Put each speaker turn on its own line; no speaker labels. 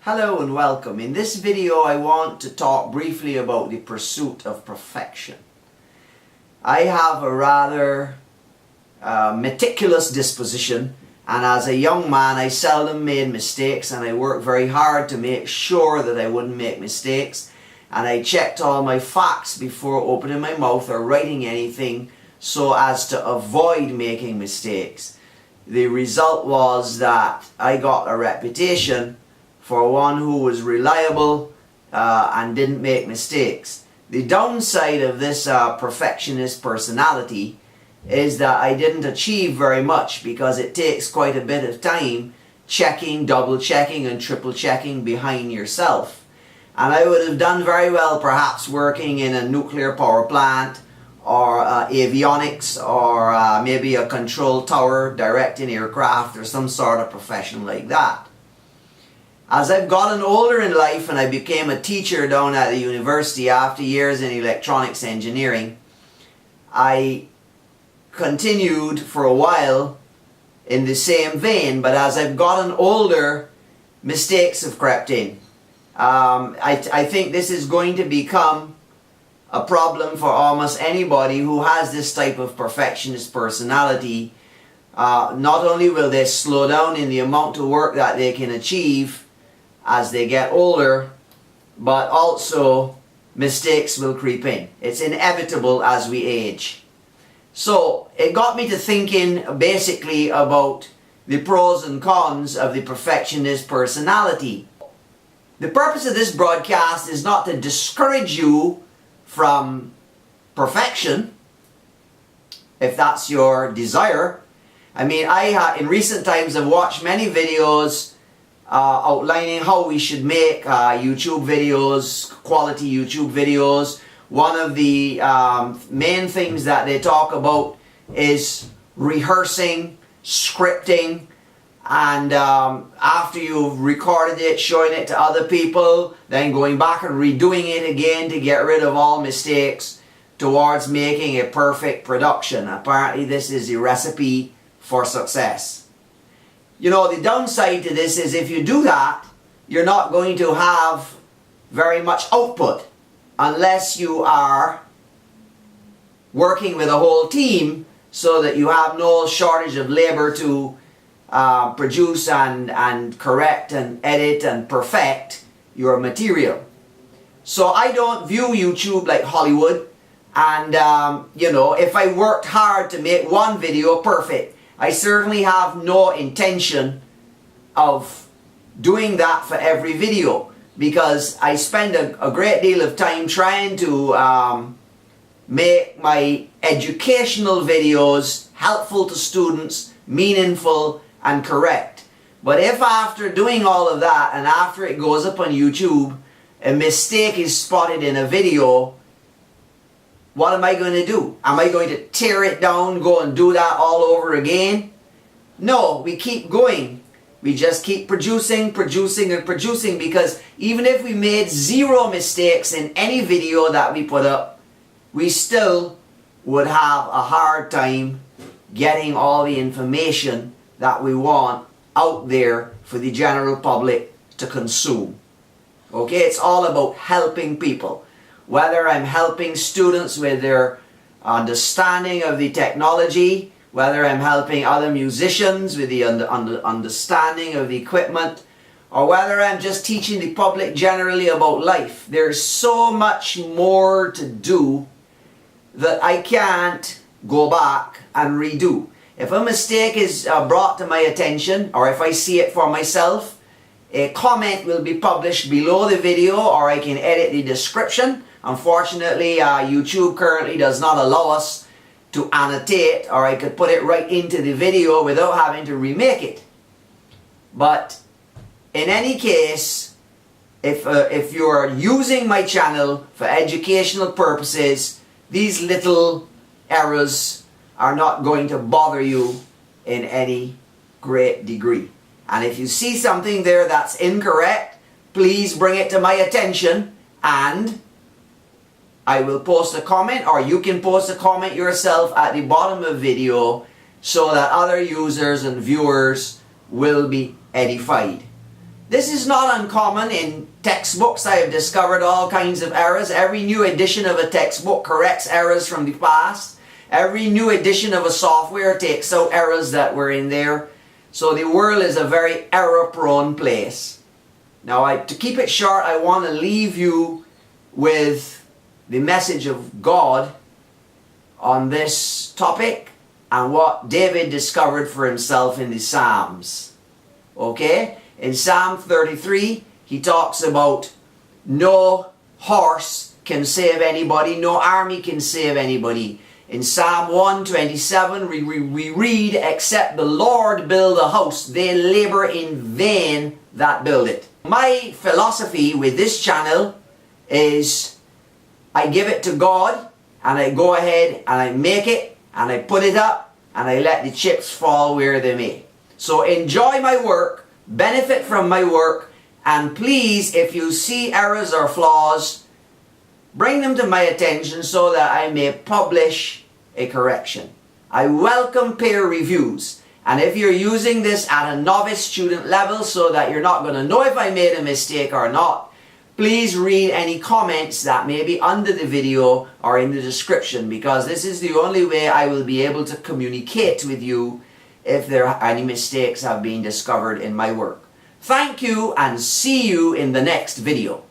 Hello and welcome. In this video I want to talk briefly about the pursuit of perfection. I have a rather meticulous disposition, and as a young man I seldom made mistakes, and I worked very hard to make sure that I wouldn't make mistakes, and I checked all my facts before opening my mouth or writing anything so as to avoid making mistakes. The result was that I got a reputation for one who was reliable and didn't make mistakes. The downside of this perfectionist personality is that I didn't achieve very much, because it takes quite a bit of time checking, double checking and triple checking behind yourself. And I would have done very well perhaps working in a nuclear power plant or avionics, or maybe a control tower directing aircraft, or some sort of profession like that. As I've gotten older in life and I became a teacher down at the university after years in electronics engineering, I continued for a while in the same vein, but as I've gotten older, mistakes have crept in. I think this is going to become a problem for almost anybody who has this type of perfectionist personality. Not only will they slow down in the amount of work that they can achieve as they get older, but also mistakes will creep in. It's inevitable as we age. So it got me to thinking basically about the pros and cons of the perfectionist personality. The purpose of this broadcast is not to discourage you from perfection, if that's your desire. I mean, in recent times I've watched many videos outlining how we should make YouTube videos, quality YouTube videos. One of the main things that they talk about is rehearsing, scripting, and after you've recorded it, showing it to other people, then going back and redoing it again to get rid of all mistakes towards making a perfect production. Apparently this is the recipe for success. You know, the downside to this is if you do that, you're not going to have very much output unless you are working with a whole team, so that you have no shortage of labor to produce and correct and edit and perfect your material. So I don't view YouTube like Hollywood, and you know, if I worked hard to make one video perfect, I certainly have no intention of doing that for every video, because I spend a great deal of time trying to make my educational videos helpful to students, meaningful and correct. But if after doing all of that, and after it goes up on YouTube, a mistake is spotted in a video, what am I going to do? Am I going to tear it down, go and do that all over again? No, we keep going. We just keep producing, producing and producing, because even if we made 0 mistakes in any video that we put up, we still would have a hard time getting all the information that we want out there for the general public to consume. Okay, it's all about helping people. Whether I'm helping students with their understanding of the technology, whether I'm helping other musicians with the understanding of the equipment, or whether I'm just teaching the public generally about life. There's so much more to do that I can't go back and redo. If a mistake is brought to my attention, or if I see it for myself, a comment will be published below the video, or I can edit the description. Unfortunately, YouTube currently does not allow us to annotate, or I could put it right into the video without having to remake it. But in any case, if you're using my channel for educational purposes, these little errors are not going to bother you in any great degree. And if you see something there that's incorrect, please bring it to my attention, and I will post a comment, or you can post a comment yourself at the bottom of the video, so that other users and viewers will be edified. This is not uncommon in textbooks. I have discovered all kinds of errors. Every new edition of a textbook corrects errors from the past. Every new edition of a software takes out errors that were in there. So the world is a very error-prone place. Now, to keep it short, I want to leave you with the message of God on this topic and what David discovered for himself in the Psalms. Okay? In Psalm 33, he talks about no horse can save anybody, no army can save anybody. In Psalm 127, we read, except the Lord build a house, they labor in vain that build it. My philosophy with this channel is I give it to God and I go ahead and I make it and I put it up and I let the chips fall where they may. So enjoy my work, benefit from my work, and please, if you see errors or flaws, bring them to my attention so that I may publish a correction. I welcome peer reviews. And if you're using this at a novice student level so that you're not going to know if I made a mistake or not, please read any comments that may be under the video or in the description, because this is the only way I will be able to communicate with you if there are any mistakes have been discovered in my work. Thank you and see you in the next video.